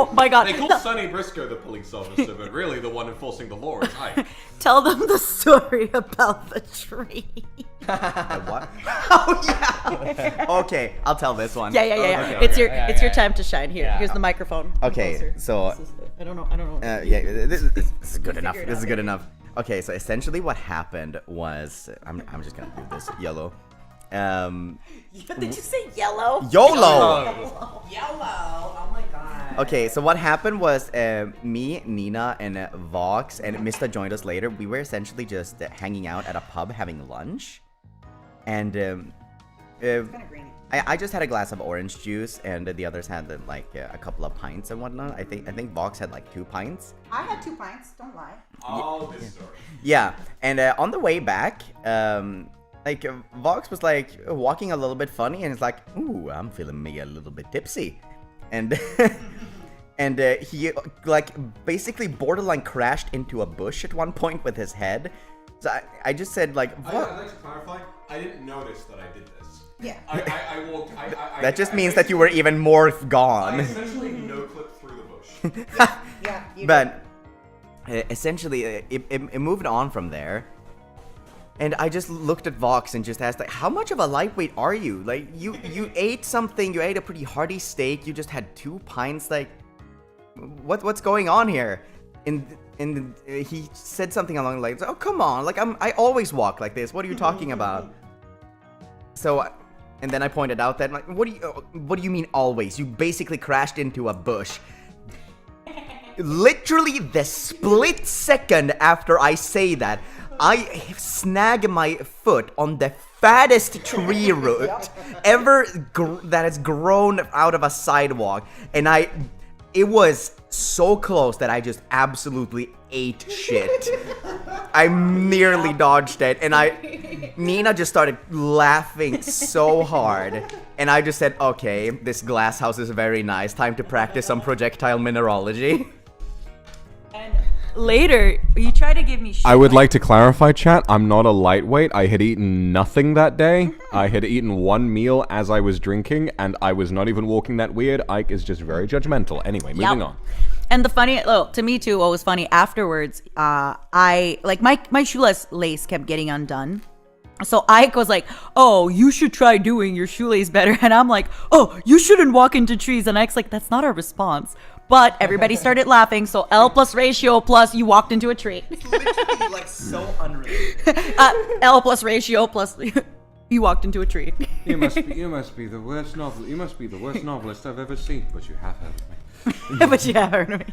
Oh my god. They call Sonny Briscoe the police officer, but really the one enforcing the law is Ike. Tell them the story about the tree. What? Oh yeah. Okay, I'll tell this one. Yeah. Okay. It's your time to shine. Here's the microphone. Okay, Closer. so I don't know. this is good enough. This is good enough. Okay, so essentially what happened was I'm just gonna do this yellow. Did you say yellow? YOLO. Yellow. Oh my god. Okay, so what happened was me, Nina, and Vox, and Mysta joined us later. We were essentially just hanging out at a pub having lunch, and I just had a glass of orange juice, and the others had like a couple of pints and whatnot. I think Vox had like 2 pints. I had 2 pints. Don't lie. Oh, this story. Yeah, and on the way back, like Vox was like walking a little bit funny, and it's like, ooh, I'm feeling maybe a little bit tipsy, and and he like basically borderline crashed into a bush at one point with his head. So I just said like, I'd like to clarify. I didn't notice that I did this. Yeah. I walked. that just means that you were even more gone. I essentially no-clipped through the bush. Yeah. But essentially, it moved on from there. And I just looked at Vox and just asked, like, how much of a lightweight are you? Like, you ate something, you ate a pretty hearty steak, you just had 2 pints, like, what's going on here? And he said something along the lines, oh, come on, like, I always walk like this, what are you talking about? So, and then I pointed out that, like, what do you mean always? You basically crashed into a bush. Literally the split second after I say that, I snag my foot on the fattest tree root ever that has grown out of a sidewalk, and it was so close that I just absolutely ate shit. I nearly dodged it, and Nina just started laughing so hard, and I just said, okay, this glass house is very nice, time to practice some projectile mineralogy. Later, you try to give me shit. I would like to clarify, chat. I'm not a lightweight. I had eaten nothing that day. I had eaten 1 meal as I was drinking, and I was not even walking that weird. Ike is just very judgmental. Anyway, moving on. And the funny, to me too, what was funny afterwards, I like my shoelace kept getting undone. So Ike was like, oh, you should try doing your shoelace better. And I'm like, oh, you shouldn't walk into trees. And Ike's like, that's not our response. But everybody started laughing. So L plus ratio plus you walked into a tree. It's literally like so unrelated. L plus ratio plus you walked into a tree. You must be the worst novelist I've ever seen. But you have heard of me. But you have heard of me.